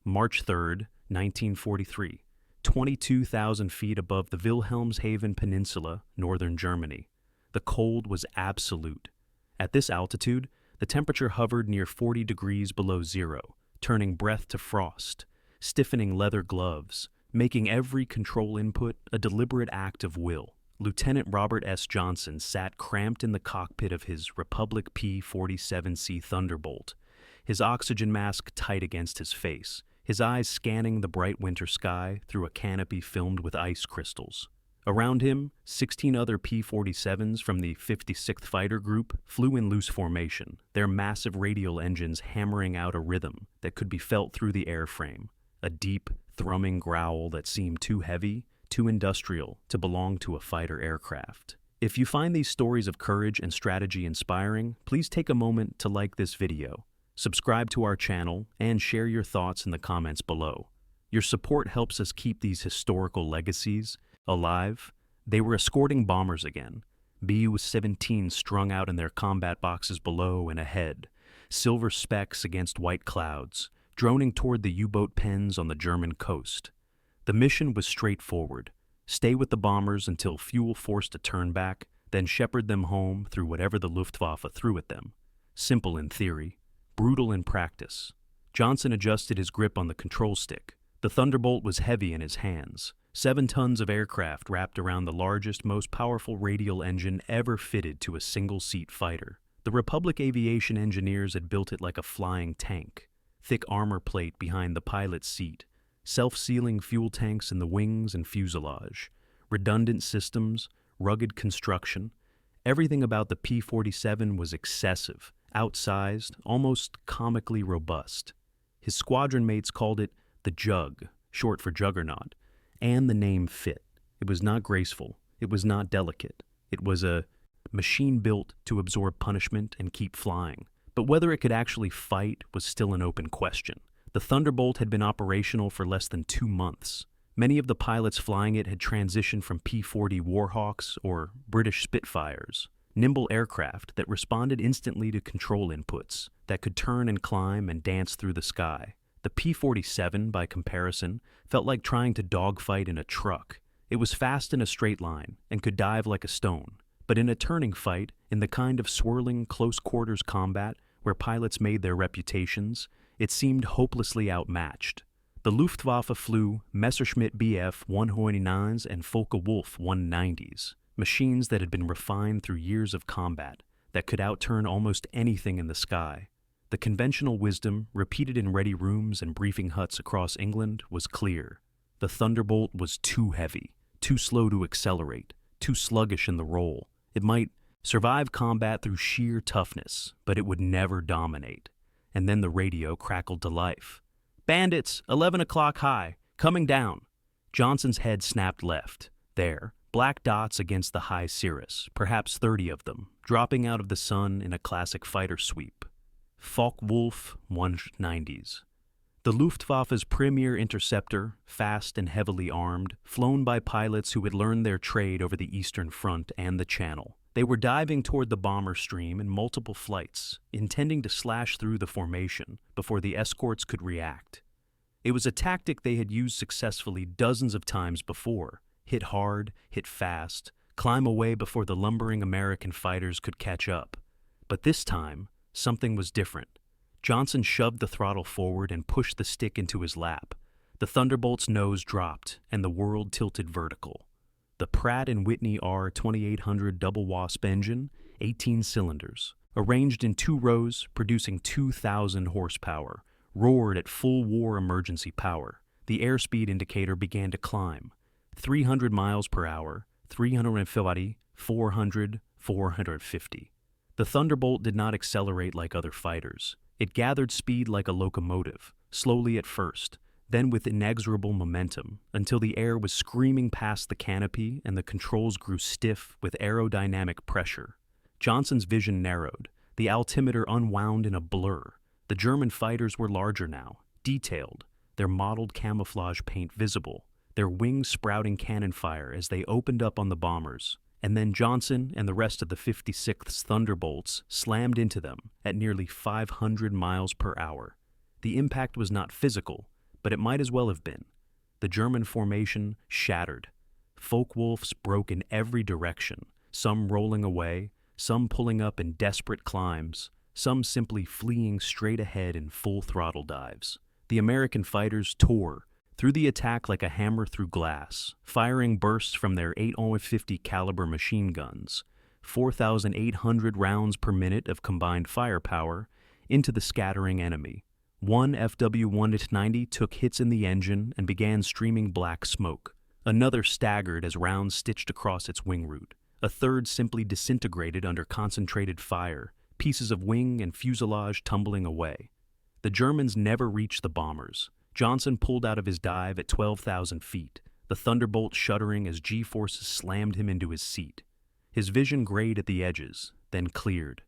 March 3, 1943, 22,000 feet above the Wilhelmshaven Peninsula, northern Germany. The cold was absolute. At this altitude, the temperature hovered near 40 degrees below zero, turning breath to frost, stiffening leather gloves, making every control input a deliberate act of will. Lieutenant Robert S. Johnson sat cramped in the cockpit of his Republic P-47C Thunderbolt, his oxygen mask tight against his face, his eyes scanning the bright winter sky through a canopy filmed with ice crystals. Around him, 16 other P-47s from the 56th Fighter Group flew in loose formation, their massive radial engines hammering out a rhythm that could be felt through the airframe, a deep, thrumming growl that seemed too heavy, too industrial to belong to a fighter aircraft. If you find these stories of courage and strategy inspiring, please take a moment to like this video, subscribe to our channel, and share your thoughts in the comments below. Your support helps us keep these historical legacies alive. They were escorting bombers again, Bu-17 strung out in their combat boxes below and ahead, silver specks against white clouds, droning toward the U-boat pens on the German coast. The mission was straightforward: stay with the bombers until fuel forced a turn back, then shepherd them home through whatever the Luftwaffe threw at them. Simple in theory, brutal in practice. Johnson adjusted his grip on the control stick. The Thunderbolt was heavy in his hands. 7 tons of aircraft wrapped around the largest, most powerful radial engine ever fitted to a single-seat fighter. The Republic aviation engineers had built it like a flying tank. Thick armor plate behind the pilot's seat, self-sealing fuel tanks in the wings and fuselage, redundant systems, rugged construction. Everything about the P-47 was excessive, outsized, almost comically robust. His squadron mates called it the Jug, short for Juggernaut, and the name fit. It was not graceful. It was not delicate. It was a machine built to absorb punishment and keep flying. But whether it could actually fight was still an open question. The Thunderbolt had been operational for less than 2 months. Many of the pilots flying it had transitioned from P-40 Warhawks or British Spitfires, nimble aircraft that responded instantly to control inputs, that could turn and climb and dance through the sky. The P-47, by comparison, felt like trying to dogfight in a truck. It was fast in a straight line and could dive like a stone. But in a turning fight, in the kind of swirling, close-quarters combat where pilots made their reputations, it seemed hopelessly outmatched. The Luftwaffe flew Messerschmitt Bf 129s and Focke-Wulf 190s, machines that had been refined through years of combat, that could outturn almost anything in the sky. The conventional wisdom, repeated in ready rooms and briefing huts across England, was clear. The Thunderbolt was too heavy, too slow to accelerate, too sluggish in the roll. It might survive combat through sheer toughness, but it would never dominate. And then the radio crackled to life. "Bandits, 11 o'clock high, coming down." Johnson's head snapped left. There, black dots against the high cirrus, perhaps 30 of them, dropping out of the sun in a classic fighter sweep. Focke-Wulf 190s. The Luftwaffe's premier interceptor, fast and heavily armed, flown by pilots who had learned their trade over the Eastern Front and the Channel. They were diving toward the bomber stream in multiple flights, intending to slash through the formation before the escorts could react. It was a tactic they had used successfully dozens of times before: hit hard, hit fast, climb away before the lumbering American fighters could catch up. But this time, something was different. Johnson shoved the throttle forward and pushed the stick into his lap. The Thunderbolt's nose dropped, and the world tilted vertical. The Pratt & Whitney R2800 double wasp engine, 18 cylinders, arranged in 2 rows, producing 2,000 horsepower, roared at full war emergency power. The airspeed indicator began to climb. 300 miles per hour, 350, 400, 450. The Thunderbolt did not accelerate like other fighters. It gathered speed like a locomotive, slowly at first, then with inexorable momentum, until the air was screaming past the canopy and the controls grew stiff with aerodynamic pressure. Johnson's vision narrowed. The altimeter unwound in a blur. The German fighters were larger now, detailed, their mottled camouflage paint visible, their wings sprouting cannon fire as they opened up on the bombers. And then Johnson and the rest of the 56th Thunderbolts slammed into them at nearly 500 miles per hour. The impact was not physical, but it might as well have been. The German formation shattered. Focke-Wulfs broke in every direction, some rolling away, some pulling up in desperate climbs, some simply fleeing straight ahead in full-throttle dives. The American fighters tore through the attack like a hammer through glass, firing bursts from their 850 caliber machine guns, 4,800 rounds per minute of combined firepower, into the scattering enemy. One FW-190 took hits in the engine and began streaming black smoke. Another staggered as rounds stitched across its wing root. A third simply disintegrated under concentrated fire, pieces of wing and fuselage tumbling away. The Germans never reached the bombers. Johnson pulled out of his dive at 12,000 feet, the Thunderbolt shuddering as G-forces slammed him into his seat. His vision grayed at the edges, then cleared.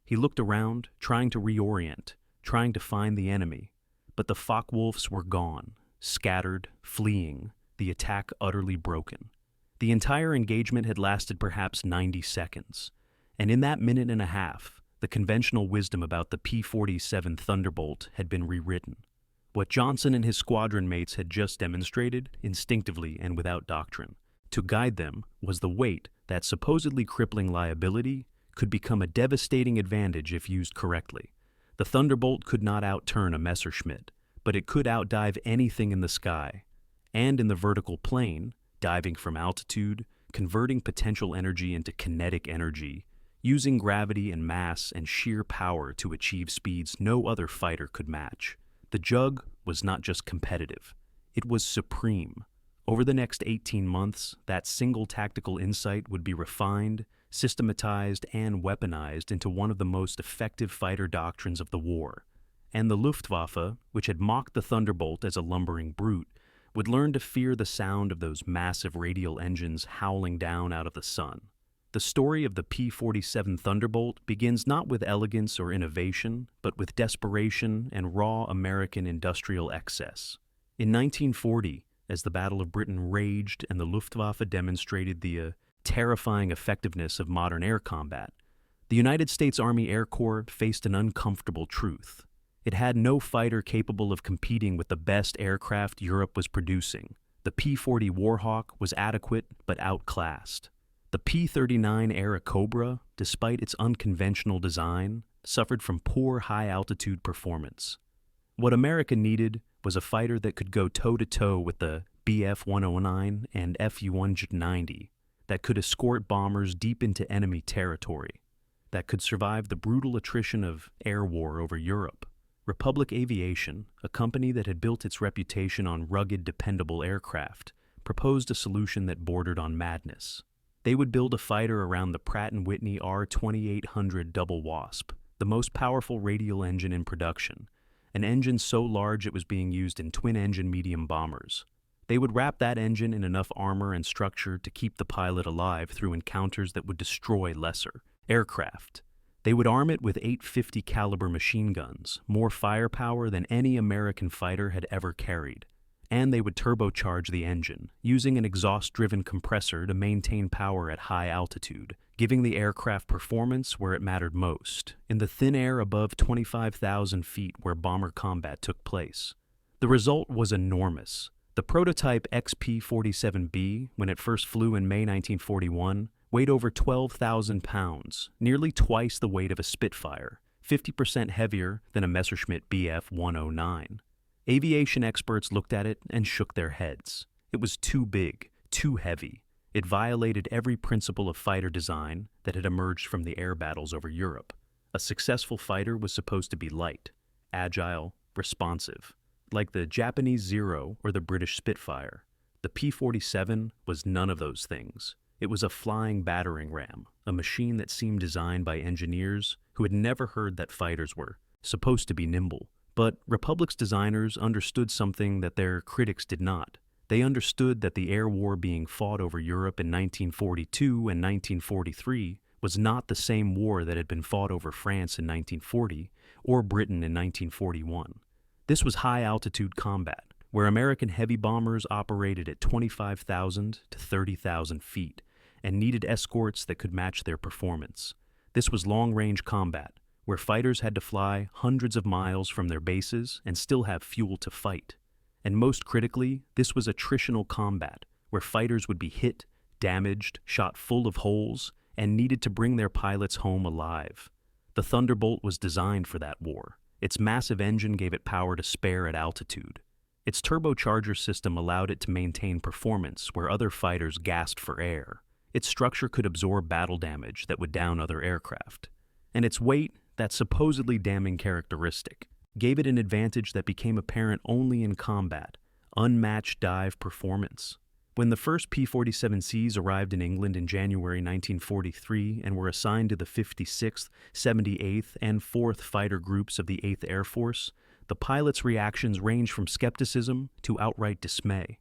He looked around, trying to reorient, trying to find the enemy. But the Focke-Wulfs were gone, scattered, fleeing, the attack utterly broken. The entire engagement had lasted perhaps 90 seconds, and in that minute and a half, the conventional wisdom about the P-47 Thunderbolt had been rewritten. What Johnson and his squadron mates had just demonstrated, instinctively and without doctrine, to guide them was the weight that supposedly crippling liability could become a devastating advantage if used correctly. The Thunderbolt could not outturn a Messerschmitt, but it could outdive anything in the sky, and in the vertical plane, diving from altitude, converting potential energy into kinetic energy, using gravity and mass and sheer power to achieve speeds no other fighter could match. The Jug was not just competitive, it was supreme. Over the next 18 months, that single tactical insight would be refined, systematized, and weaponized into one of the most effective fighter doctrines of the war. And the Luftwaffe, which had mocked the Thunderbolt as a lumbering brute, would learn to fear the sound of those massive radial engines howling down out of the sun. The story of the P-47 Thunderbolt begins not with elegance or innovation, but with desperation and raw American industrial excess. In 1940, as the Battle of Britain raged and the Luftwaffe demonstrated the terrifying effectiveness of modern air combat, the United States Army Air Corps faced an uncomfortable truth. It had no fighter capable of competing with the best aircraft Europe was producing. The P-40 Warhawk was adequate but outclassed. The P-39-era Cobra, despite its unconventional design, suffered from poor high-altitude performance. What America needed was a fighter that could go toe-to-toe with the Bf-109 and Fu-190, that could escort bombers deep into enemy territory, that could survive the brutal attrition of air war over Europe. Republic Aviation, a company that had built its reputation on rugged, dependable aircraft, proposed a solution that bordered on madness. They would build a fighter around the Pratt & Whitney R-2800 Double Wasp, the most powerful radial engine in production, an engine so large it was being used in twin-engine medium bombers. They would wrap that engine in enough armor and structure to keep the pilot alive through encounters that would destroy lesser aircraft. They would arm it with 850 caliber machine guns, more firepower than any American fighter had ever carried. And they would turbocharge the engine, using an exhaust-driven compressor to maintain power at high altitude, giving the aircraft performance where it mattered most, in the thin air above 25,000 feet where bomber combat took place. The result was enormous. The prototype XP-47B, when it first flew in May 1941, weighed over 12,000 pounds, nearly twice the weight of a Spitfire, 50% heavier than a Messerschmitt Bf-109. Aviation experts looked at it and shook their heads. It was too big, too heavy. It violated every principle of fighter design that had emerged from the air battles over Europe. A successful fighter was supposed to be light, agile, responsive, like the Japanese Zero or the British Spitfire. The P-47 was none of those things. It was a flying battering ram, a machine that seemed designed by engineers who had never heard that fighters were supposed to be nimble. But Republic's designers understood something that their critics did not. They understood that the air war being fought over Europe in 1942 and 1943 was not the same war that had been fought over France in 1940 or Britain in 1941. This was high-altitude combat, where American heavy bombers operated at 25,000 to 30,000 feet and needed escorts that could match their performance. This was long-range combat, where fighters had to fly hundreds of miles from their bases and still have fuel to fight. And most critically, this was attritional combat, where fighters would be hit, damaged, shot full of holes, and needed to bring their pilots home alive. The Thunderbolt was designed for that war. Its massive engine gave it power to spare at altitude. Its turbocharger system allowed it to maintain performance where other fighters gasped for air. Its structure could absorb battle damage that would down other aircraft. And its weight, that supposedly damning characteristic, gave it an advantage that became apparent only in combat: unmatched dive performance. When the first P-47Cs arrived in England in January 1943 and were assigned to the 56th, 78th, and 4th Fighter Groups of the 8th Air Force, the pilots' reactions ranged from skepticism to outright dismay.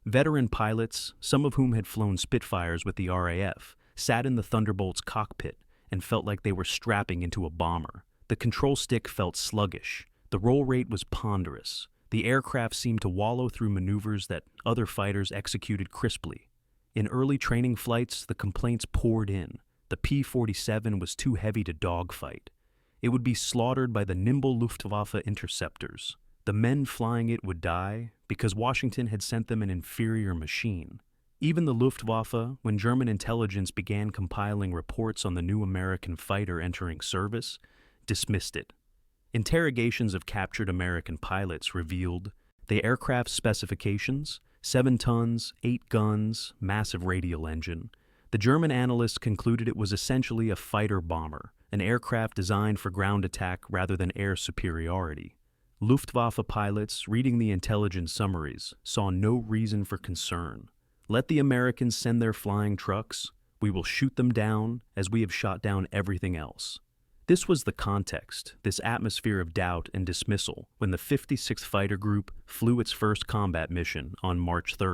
Veteran pilots, some of whom had flown Spitfires with the RAF, sat in the Thunderbolt's cockpit and felt like they were strapping into a bomber. The control stick felt sluggish. The roll rate was ponderous. The aircraft seemed to wallow through maneuvers that other fighters executed crisply. In early training flights, the complaints poured in. The P-47 was too heavy to dogfight. It would be slaughtered by the nimble Luftwaffe interceptors. The men flying it would die because Washington had sent them an inferior machine. Even the Luftwaffe, when German intelligence began compiling reports on the new American fighter entering service, dismissed it. Interrogations of captured American pilots revealed the aircraft's specifications: 7 tons, 8 guns, massive radial engine. The German analysts concluded it was essentially a fighter-bomber, an aircraft designed for ground attack rather than air superiority. Luftwaffe pilots, reading the intelligence summaries, saw no reason for concern. Let the Americans send their flying trucks. We will shoot them down as we have shot down everything else. This was the context, this atmosphere of doubt and dismissal, when the 56th Fighter Group flew its first combat mission on March 3,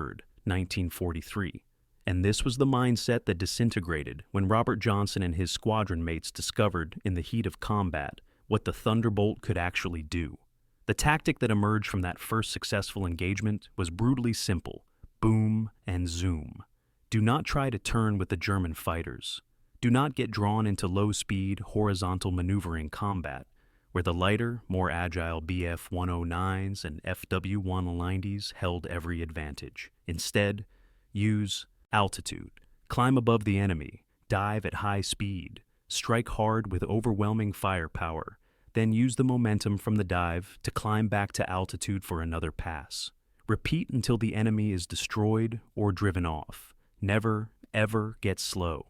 1943. And this was the mindset that disintegrated when Robert Johnson and his squadron mates discovered, in the heat of combat, what the Thunderbolt could actually do. The tactic that emerged from that first successful engagement was brutally simple: boom and zoom. Do not try to turn with the German fighters. Do not get drawn into low-speed, horizontal maneuvering combat, where the lighter, more agile Bf-109s and FW-190s held every advantage. Instead, use altitude. Climb above the enemy. Dive at high speed. Strike hard with overwhelming firepower. Then use the momentum from the dive to climb back to altitude for another pass. Repeat until the enemy is destroyed or driven off. Never, ever get slow.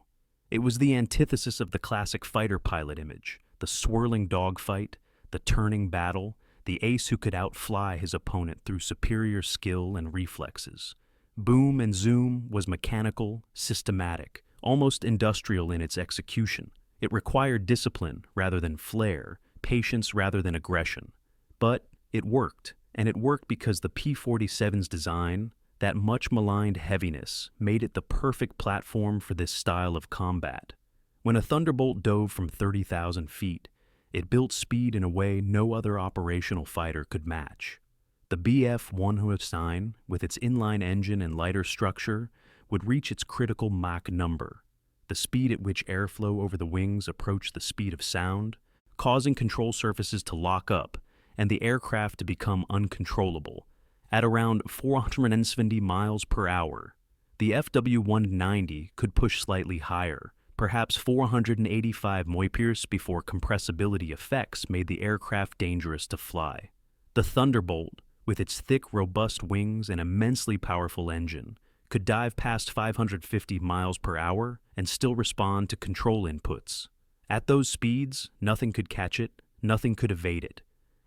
It was the antithesis of the classic fighter pilot image: the swirling dogfight, the turning battle, the ace who could outfly his opponent through superior skill and reflexes. Boom and zoom was mechanical, systematic, almost industrial in its execution. It required discipline rather than flair, patience rather than aggression. But it worked, and it worked because the P-47's design, that much-maligned heaviness, made it the perfect platform for this style of combat. When a Thunderbolt dove from 30,000 feet, it built speed in a way no other operational fighter could match. The Bf-109, with its inline engine and lighter structure, would reach its critical Mach number, the speed at which airflow over the wings approached the speed of sound, causing control surfaces to lock up and the aircraft to become uncontrollable. At around 470 miles per hour, the FW-190 could push slightly higher, perhaps 485 mph, before compressibility effects made the aircraft dangerous to fly. The Thunderbolt, with its thick, robust wings and immensely powerful engine, could dive past 550 miles per hour and still respond to control inputs. At those speeds, nothing could catch it, nothing could evade it.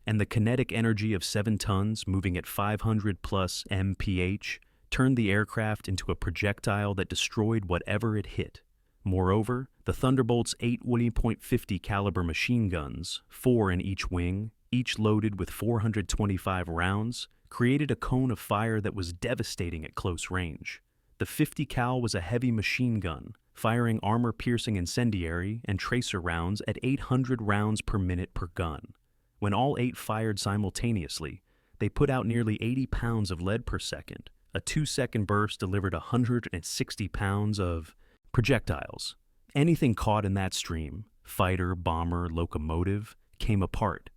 And the kinetic energy of 7 tons moving at 500 plus mph turned the aircraft into a projectile that destroyed whatever it hit. Moreover, the Thunderbolt's 8 .50 caliber machine guns, 4 in each wing, each loaded with 425 rounds, created a cone of fire that was devastating at close range. The 50 cal was a heavy machine gun, firing armor-piercing incendiary and tracer rounds at 800 rounds per minute per gun. When all 8 fired simultaneously, they put out nearly 80 pounds of lead per second. A 2-second burst delivered 160 pounds of projectiles. Anything caught in that stream, fighter, bomber, locomotive, came apart.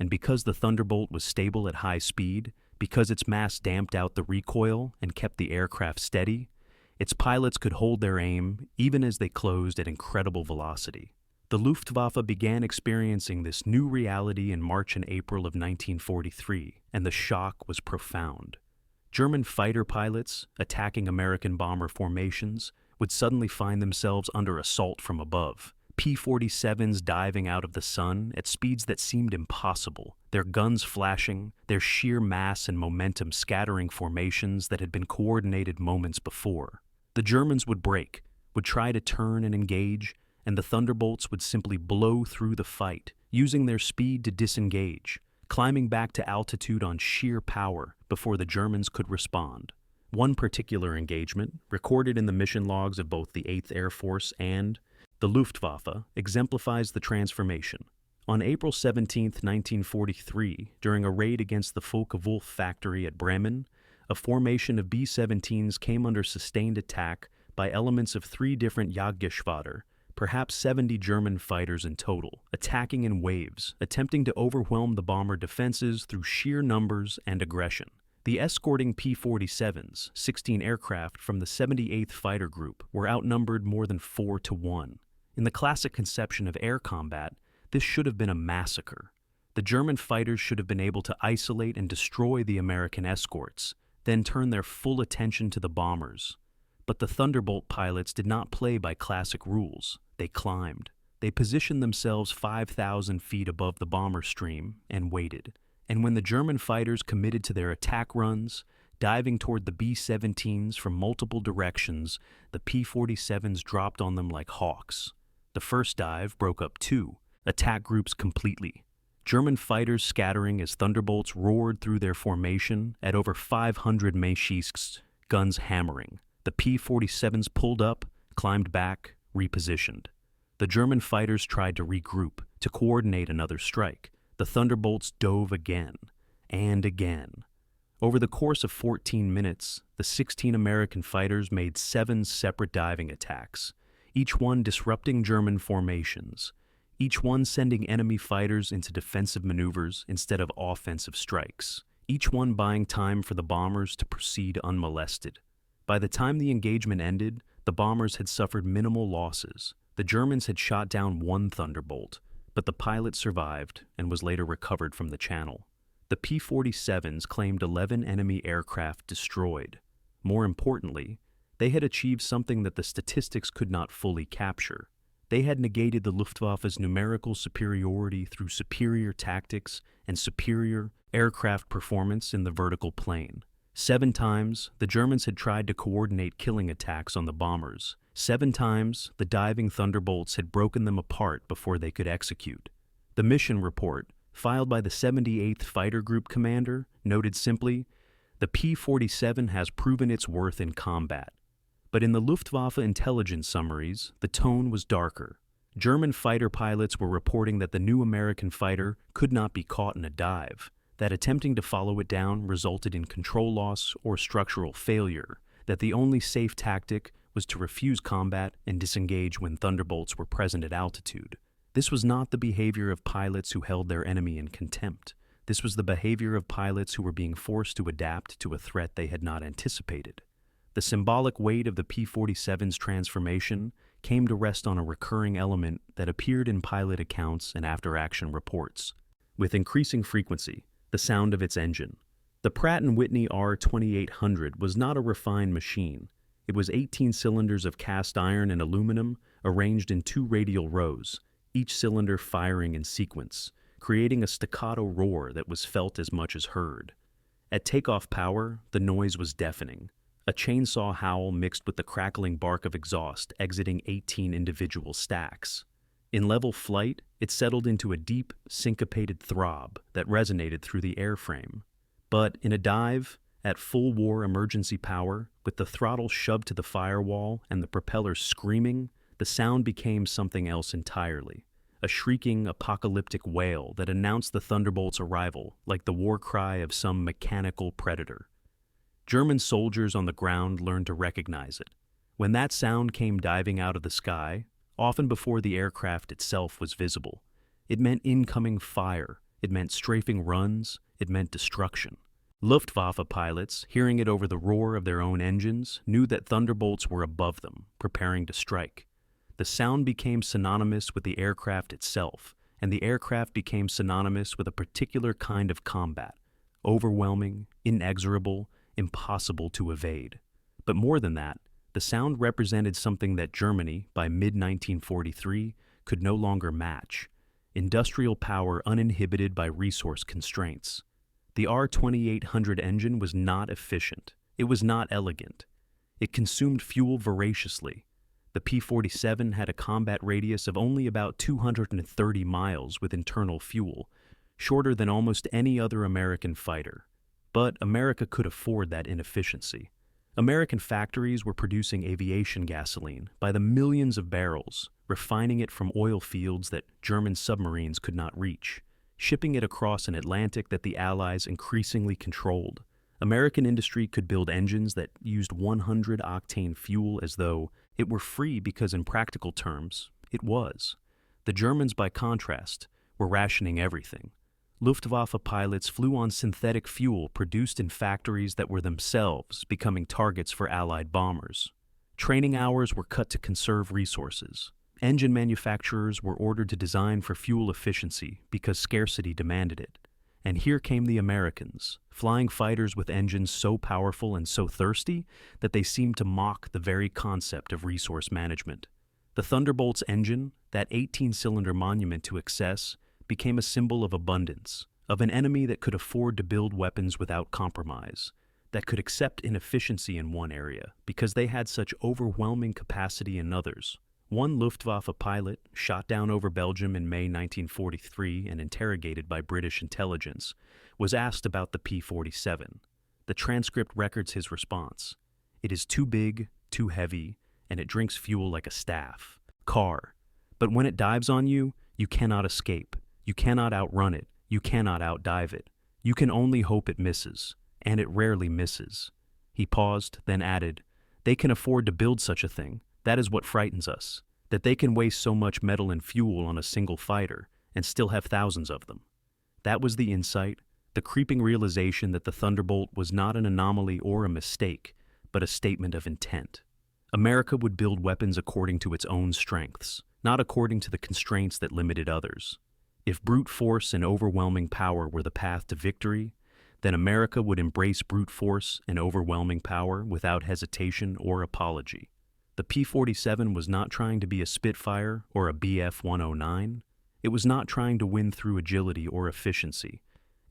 And because the Thunderbolt was stable at high speed, Because its mass damped out the recoil and kept the aircraft steady, its pilots could hold their aim even as they closed at incredible velocity. The Luftwaffe began experiencing this new reality in March and April of 1943, and the shock was profound. German fighter pilots, attacking American bomber formations, would suddenly find themselves under assault from above. P-47s diving out of the sun at speeds that seemed impossible, their guns flashing, their sheer mass and momentum scattering formations that had been coordinated moments before. The Germans would break, would try to turn and engage, and the Thunderbolts would simply blow through the fight, using their speed to disengage, climbing back to altitude on sheer power before the Germans could respond. One particular engagement, recorded in the mission logs of both the 8th Air Force and the Luftwaffe, exemplifies the transformation. On April 17, 1943, during a raid against the Focke-Wulf factory at Bremen, a formation of B-17s came under sustained attack by elements of 3 different Jagdgeschwader, perhaps 70 German fighters in total, attacking in waves, attempting to overwhelm the bomber defenses through sheer numbers and aggression. The escorting P-47s, 16 aircraft from the 78th Fighter Group, were outnumbered more than 4-1. In the classic conception of air combat, this should have been a massacre. The German fighters should have been able to isolate and destroy the American escorts, then turn their full attention to the bombers. But the Thunderbolt pilots did not play by classic rules. They climbed. They positioned themselves 5,000 feet above the bomber stream and waited. And when the German fighters committed to their attack runs, diving toward the B-17s from multiple directions, the P-47s dropped on them like hawks. The first dive broke up 2 attack groups completely. German fighters scattering as Thunderbolts roared through their formation at over 500 Maschisks, guns hammering. The P-47s pulled up, climbed back, repositioned. The German fighters tried to regroup, to coordinate another strike. The Thunderbolts dove again, and again. Over the course of 14 minutes, the 16 American fighters made 7 separate diving attacks, each one disrupting German formations, each one sending enemy fighters into defensive maneuvers instead of offensive strikes, each one buying time for the bombers to proceed unmolested. By the time the engagement ended, the bombers had suffered minimal losses. The Germans had shot down 1 Thunderbolt, but the pilot survived and was later recovered from the channel. The P-47s claimed 11 enemy aircraft destroyed. More importantly, they had achieved something that the statistics could not fully capture. They had negated the Luftwaffe's numerical superiority through superior tactics and superior aircraft performance in the vertical plane. 7 times, the Germans had tried to coordinate killing attacks on the bombers. 7 times, the diving Thunderbolts had broken them apart before they could execute. The mission report, filed by the 78th Fighter Group commander, noted simply, "The P-47 has proven its worth in combat." But in the Luftwaffe intelligence summaries, the tone was darker. German fighter pilots were reporting that the new American fighter could not be caught in a dive, that attempting to follow it down resulted in control loss or structural failure, that the only safe tactic was to refuse combat and disengage when Thunderbolts were present at altitude. This was not the behavior of pilots who held their enemy in contempt. This was the behavior of pilots who were being forced to adapt to a threat they had not anticipated. The symbolic weight of the P-47's transformation came to rest on a recurring element that appeared in pilot accounts and after-action reports. With increasing frequency, the sound of its engine. The Pratt & Whitney R2800 was not a refined machine. It was 18 cylinders of cast iron and aluminum arranged in 2 radial rows, each cylinder firing in sequence, creating a staccato roar that was felt as much as heard. At takeoff power, the noise was deafening. A chainsaw howl mixed with the crackling bark of exhaust exiting 18 individual stacks. In level flight, it settled into a deep, syncopated throb that resonated through the airframe. But in a dive, at full war emergency power, with the throttle shoved to the firewall and the propellers screaming, the sound became something else entirely. A shrieking, apocalyptic wail that announced the Thunderbolt's arrival like the war cry of some mechanical predator. German soldiers on the ground learned to recognize it. When that sound came diving out of the sky, often before the aircraft itself was visible, it meant incoming fire, it meant strafing runs, it meant destruction. Luftwaffe pilots, hearing it over the roar of their own engines, knew that Thunderbolts were above them, preparing to strike. The sound became synonymous with the aircraft itself, and the aircraft became synonymous with a particular kind of combat: overwhelming, inexorable, impossible to evade. But more than that, the sound represented something that Germany, by mid-1943, could no longer match: industrial power uninhibited by resource constraints. The R-2800 engine was not efficient. It was not elegant. It consumed fuel voraciously. The P-47 had a combat radius of only about 230 miles with internal fuel, shorter than almost any other American fighter. But America could afford that inefficiency. American factories were producing aviation gasoline by the millions of barrels, refining it from oil fields that German submarines could not reach, shipping it across an Atlantic that the Allies increasingly controlled. American industry could build engines that used 100-octane fuel as though it were free, because in practical terms, it was. The Germans, by contrast, were rationing everything. Luftwaffe pilots flew on synthetic fuel produced in factories that were themselves becoming targets for Allied bombers. Training hours were cut to conserve resources. Engine manufacturers were ordered to design for fuel efficiency because scarcity demanded it. And here came the Americans, flying fighters with engines so powerful and so thirsty that they seemed to mock the very concept of resource management. The Thunderbolt's engine, that 18-cylinder monument to excess, became a symbol of abundance, of an enemy that could afford to build weapons without compromise, that could accept inefficiency in one area because they had such overwhelming capacity in others. One Luftwaffe pilot, shot down over Belgium in May 1943 and interrogated by British intelligence, was asked about the P-47. The transcript records his response: "It is too big, too heavy, and it drinks fuel like a staff. Car. But when it dives on you, you cannot escape. You cannot outrun it. You cannot outdive it. You can only hope it misses, and it rarely misses." He paused, then added, "They can afford to build such a thing. That is what frightens us, that they can waste so much metal and fuel on a single fighter and still have thousands of them." That was the insight, the creeping realization that the Thunderbolt was not an anomaly or a mistake, but a statement of intent. America would build weapons according to its own strengths, not according to the constraints that limited others. If brute force and overwhelming power were the path to victory, then America would embrace brute force and overwhelming power without hesitation or apology. The P-47 was not trying to be a Spitfire or a Bf-109. It was not trying to win through agility or efficiency.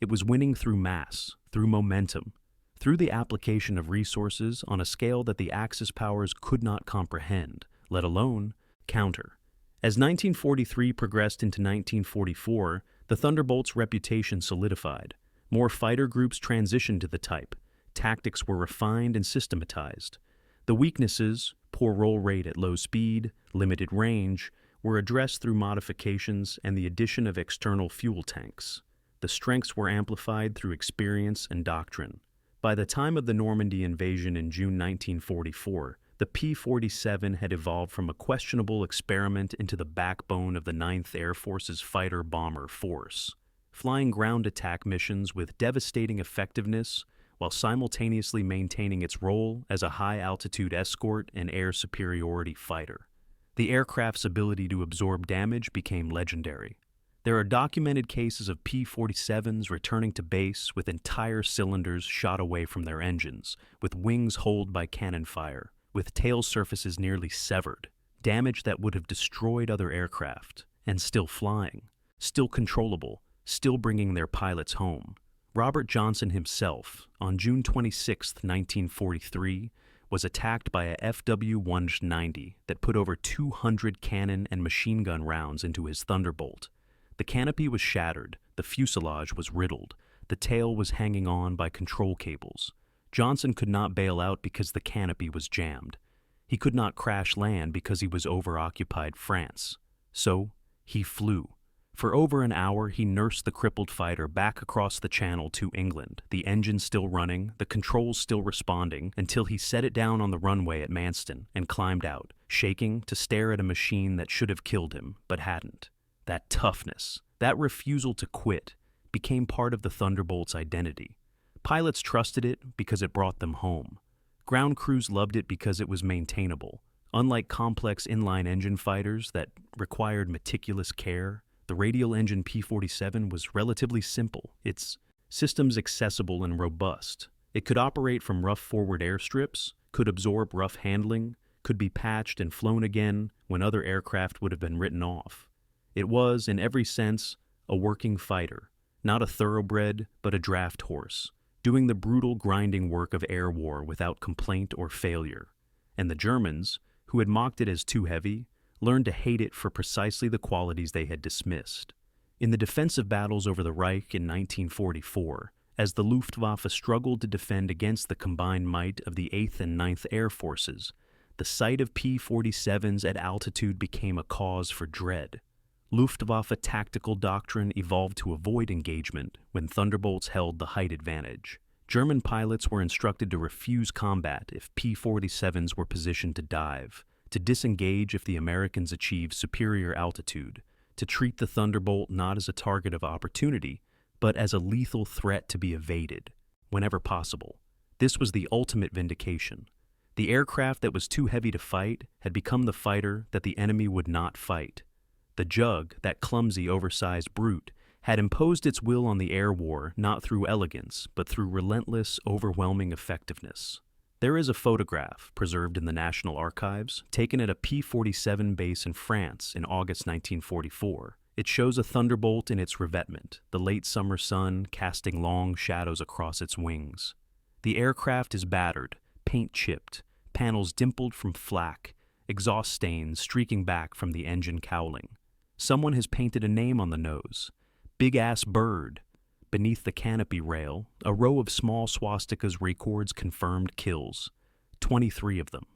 It was winning through mass, through momentum, through the application of resources on a scale that the Axis powers could not comprehend, let alone counter. As 1943 progressed into 1944, the Thunderbolt's reputation solidified. More fighter groups transitioned to the type. Tactics were refined and systematized. The weaknesses, poor roll rate at low speed, limited range, were addressed through modifications and the addition of external fuel tanks. The strengths were amplified through experience and doctrine. By the time of the Normandy invasion in June 1944, the P-47 had evolved from a questionable experiment into the backbone of the 9th Air Force's fighter-bomber force, flying ground attack missions with devastating effectiveness while simultaneously maintaining its role as a high-altitude escort and air superiority fighter. The aircraft's ability to absorb damage became legendary. There are documented cases of P-47s returning to base with entire cylinders shot away from their engines, with wings holed by cannon fire, with tail surfaces nearly severed, damage that would have destroyed other aircraft, and still flying, still controllable, still bringing their pilots home. Robert Johnson himself, on June 26, 1943, was attacked by a FW-190 that put over 200 cannon and machine gun rounds into his Thunderbolt. The canopy was shattered, the fuselage was riddled, the tail was hanging on by control cables. Johnson could not bail out because the canopy was jammed. He could not crash land because he was over occupied France. So, he flew. For over an hour, he nursed the crippled fighter back across the channel to England, the engine still running, the controls still responding, until he set it down on the runway at Manston and climbed out, shaking to stare at a machine that should have killed him, but hadn't. That toughness, that refusal to quit, became part of the Thunderbolt's identity. Pilots trusted it because it brought them home. Ground crews loved it because it was maintainable. Unlike complex inline engine fighters that required meticulous care, the radial engine P-47 was relatively simple. Its systems accessible and robust. It could operate from rough forward airstrips, could absorb rough handling, could be patched and flown again when other aircraft would have been written off. It was, in every sense, a working fighter, not a thoroughbred, but a draft horse, doing the brutal grinding work of air war without complaint or failure. And the Germans, who had mocked it as too heavy, learned to hate it for precisely the qualities they had dismissed. In the defensive battles over the Reich in 1944, as the Luftwaffe struggled to defend against the combined might of the 8th and 9th Air Forces, the sight of P-47s at altitude became a cause for dread. Luftwaffe tactical doctrine evolved to avoid engagement when Thunderbolts held the height advantage. German pilots were instructed to refuse combat if P-47s were positioned to dive, to disengage if the Americans achieved superior altitude, to treat the Thunderbolt not as a target of opportunity, but as a lethal threat to be evaded, whenever possible. This was the ultimate vindication. The aircraft that was too heavy to fight had become the fighter that the enemy would not fight. The Jug, that clumsy, oversized brute, had imposed its will on the air war not through elegance, but through relentless, overwhelming effectiveness. There is a photograph, preserved in the National Archives, taken at a P-47 base in France in August 1944. It shows a Thunderbolt in its revetment, the late summer sun casting long shadows across its wings. The aircraft is battered, paint-chipped, panels dimpled from flak, exhaust stains streaking back from the engine cowling. Someone has painted a name on the nose. Big-ass bird. Beneath the canopy rail, a row of small swastikas records confirmed kills. 23 of them.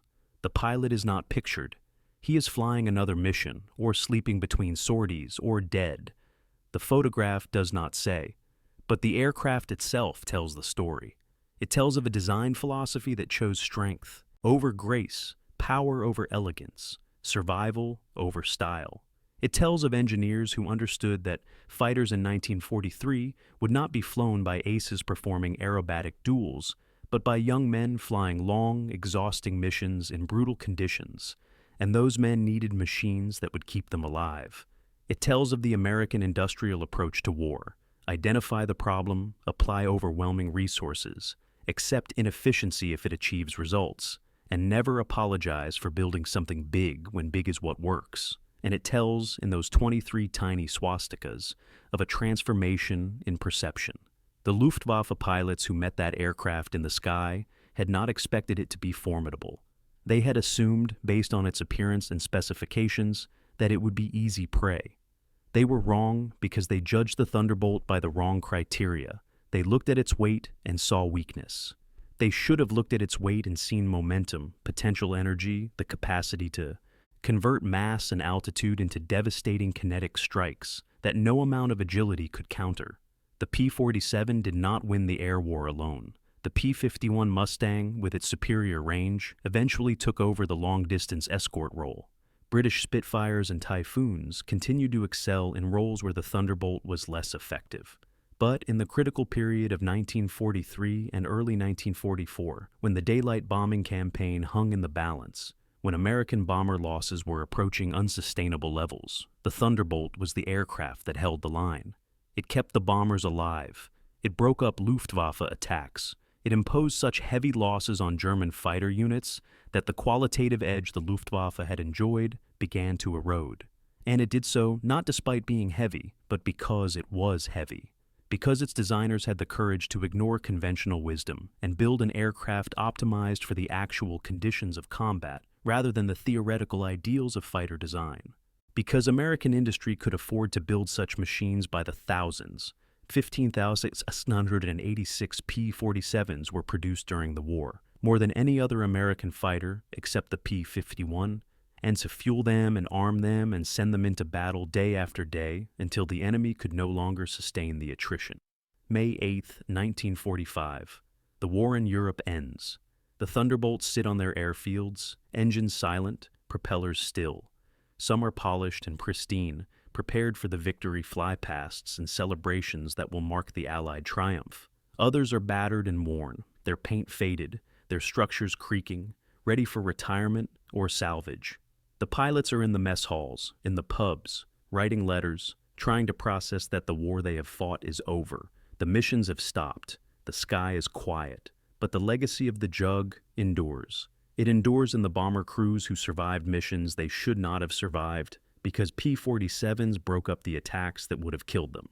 The pilot is not pictured. He is flying another mission, or sleeping between sorties, or dead. The photograph does not say, but the aircraft itself tells the story. It tells of a design philosophy that chose strength over grace, power over elegance, survival over style. It tells of engineers who understood that fighters in 1943 would not be flown by aces performing aerobatic duels, but by young men flying long, exhausting missions in brutal conditions, and those men needed machines that would keep them alive. It tells of the American industrial approach to war: identify the problem, apply overwhelming resources, accept inefficiency if it achieves results, and never apologize for building something big when big is what works. And it tells, in those 23 tiny swastikas, of a transformation in perception. The Luftwaffe pilots who met that aircraft in the sky had not expected it to be formidable. They had assumed, based on its appearance and specifications, that it would be easy prey. They were wrong because they judged the Thunderbolt by the wrong criteria. They looked at its weight and saw weakness. They should have looked at its weight and seen momentum, potential energy, the capacity to convert mass and altitude into devastating kinetic strikes that no amount of agility could counter. The P-47 did not win the air war alone. The P-51 Mustang, with its superior range, eventually took over the long-distance escort role. British Spitfires and Typhoons continued to excel in roles where the Thunderbolt was less effective. But in the critical period of 1943 and early 1944, when the daylight bombing campaign hung in the balance, when American bomber losses were approaching unsustainable levels, the Thunderbolt was the aircraft that held the line. It kept the bombers alive. It broke up Luftwaffe attacks. It imposed such heavy losses on German fighter units that the qualitative edge the Luftwaffe had enjoyed began to erode. And it did so not despite being heavy, but because it was heavy. Because its designers had the courage to ignore conventional wisdom and build an aircraft optimized for the actual conditions of combat, rather than the theoretical ideals of fighter design. Because American industry could afford to build such machines by the thousands, 15,686 P-47s were produced during the war, more than any other American fighter except the P-51, and to fuel them and arm them and send them into battle day after day until the enemy could no longer sustain the attrition. May 8, 1945. The war in Europe ends. The Thunderbolts sit on their airfields, engines silent, propellers still. Some are polished and pristine, prepared for the victory flypasts and celebrations that will mark the Allied triumph. Others are battered and worn, their paint faded, their structures creaking, ready for retirement or salvage. The pilots are in the mess halls, in the pubs, writing letters, trying to process that the war they have fought is over. The missions have stopped. The sky is quiet. But the legacy of the Jug endures. It endures in the bomber crews who survived missions they should not have survived because P-47s broke up the attacks that would have killed them.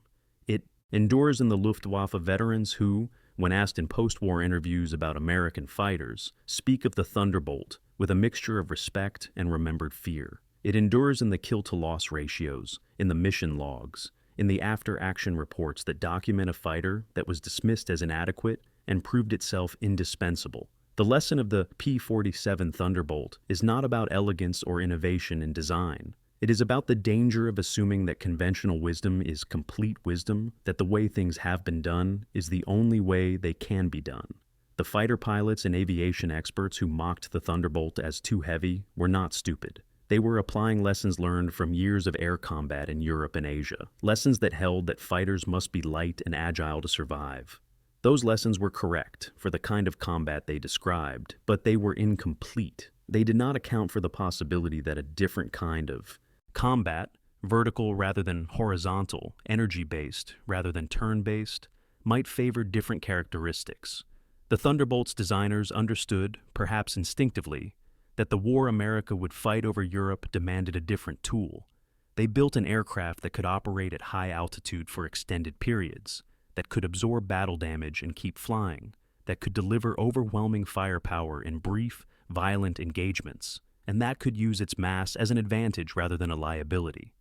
It endures in the Luftwaffe veterans who, when asked in post-war interviews about American fighters, speak of the Thunderbolt with a mixture of respect and remembered fear. It endures in the kill-to-loss ratios, in the mission logs, in the after-action reports that document a fighter that was dismissed as inadequate and proved itself indispensable. The lesson of the P-47 Thunderbolt is not about elegance or innovation in design. It is about the danger of assuming that conventional wisdom is complete wisdom, that the way things have been done is the only way they can be done. The fighter pilots and aviation experts who mocked the Thunderbolt as too heavy were not stupid. They were applying lessons learned from years of air combat in Europe and Asia, lessons that held that fighters must be light and agile to survive. Those lessons were correct for the kind of combat they described, but they were incomplete. They did not account for the possibility that a different kind of combat, vertical rather than horizontal, energy-based rather than turn-based, might favor different characteristics. The Thunderbolt's designers understood, perhaps instinctively, that the war America would fight over Europe demanded a different tool. They built an aircraft that could operate at high altitude for extended periods, that could absorb battle damage and keep flying, that could deliver overwhelming firepower in brief, violent engagements, and that could use its mass as an advantage rather than a liability.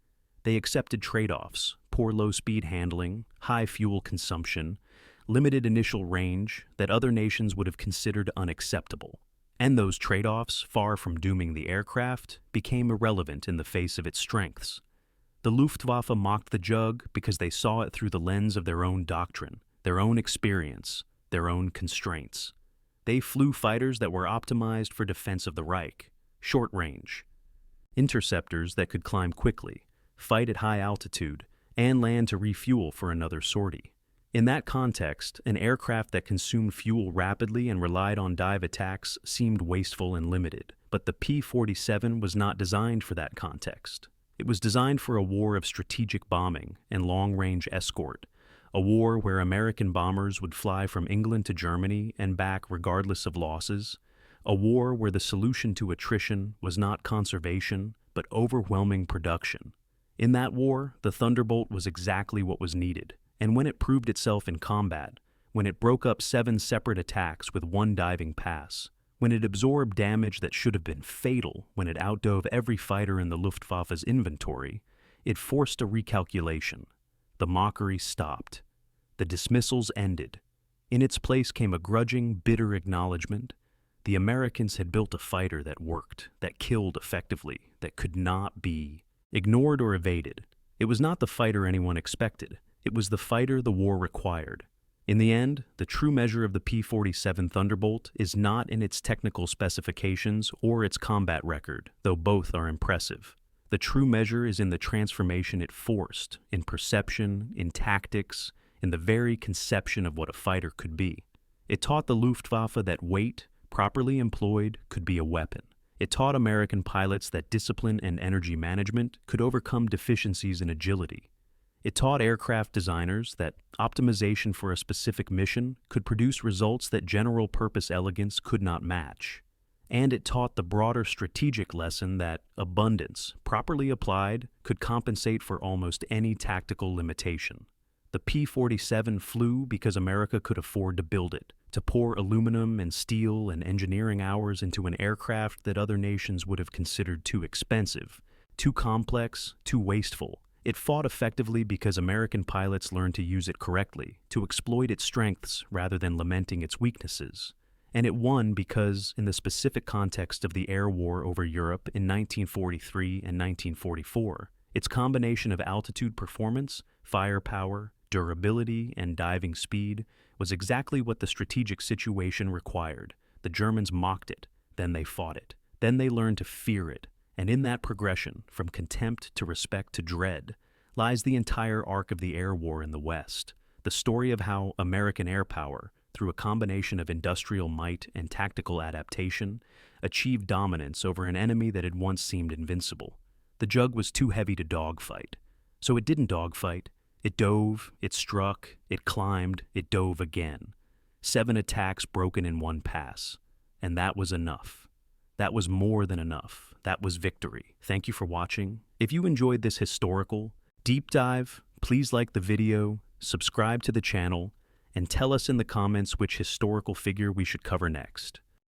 They accepted trade-offs, poor low-speed handling, high fuel consumption, limited initial range that other nations would have considered unacceptable. And those trade-offs, far from dooming the aircraft, became irrelevant in the face of its strengths. The Luftwaffe mocked the Jug because they saw it through the lens of their own doctrine, their own experience, their own constraints. They flew fighters that were optimized for defense of the Reich, short range, interceptors that could climb quickly, fight at high altitude, and land to refuel for another sortie. In that context, an aircraft that consumed fuel rapidly and relied on dive attacks seemed wasteful and limited, but the P-47 was not designed for that context. It was designed for a war of strategic bombing and long-range escort, a war where American bombers would fly from England to Germany and back regardless of losses, a war where the solution to attrition was not conservation, but overwhelming production. In that war, the Thunderbolt was exactly what was needed. And when it proved itself in combat, when it broke up 7 separate attacks with one diving pass, when it absorbed damage that should have been fatal, when it outdove every fighter in the Luftwaffe's inventory, it forced a recalculation. The mockery stopped. The dismissals ended. In its place came a grudging, bitter acknowledgement. The Americans had built a fighter that worked, that killed effectively, that could not be ignored or evaded. It was not the fighter anyone expected. It was the fighter the war required. In the end, the true measure of the P-47 Thunderbolt is not in its technical specifications or its combat record, though both are impressive. The true measure is in the transformation it forced, in perception, in tactics, in the very conception of what a fighter could be. It taught the Luftwaffe that weight, properly employed, could be a weapon. It taught American pilots that discipline and energy management could overcome deficiencies in agility. It taught aircraft designers that optimization for a specific mission could produce results that general-purpose elegance could not match. And it taught the broader strategic lesson that abundance, properly applied, could compensate for almost any tactical limitation. The P-47 flew because America could afford to build it, to pour aluminum and steel and engineering hours into an aircraft that other nations would have considered too expensive, too complex, too wasteful. It fought effectively because American pilots learned to use it correctly, to exploit its strengths rather than lamenting its weaknesses. And it won because, in the specific context of the air war over Europe in 1943 and 1944, its combination of altitude performance, firepower, durability, and diving speed was exactly what the strategic situation required. The Germans mocked it, then they fought it, then they learned to fear it. And in that progression, from contempt to respect to dread, lies the entire arc of the air war in the West. the story of how American air power, through a combination of industrial might and tactical adaptation, achieved dominance over an enemy that had once seemed invincible. The jug was too heavy to dogfight, so it didn't dogfight. It dove, it struck, it climbed, it dove again. 7 attacks broken in one pass. And that was enough. That was more than enough. That was victory. Thank you for watching. If you enjoyed this historical deep dive, please like the video, subscribe to the channel, and tell us in the comments which historical figure we should cover next.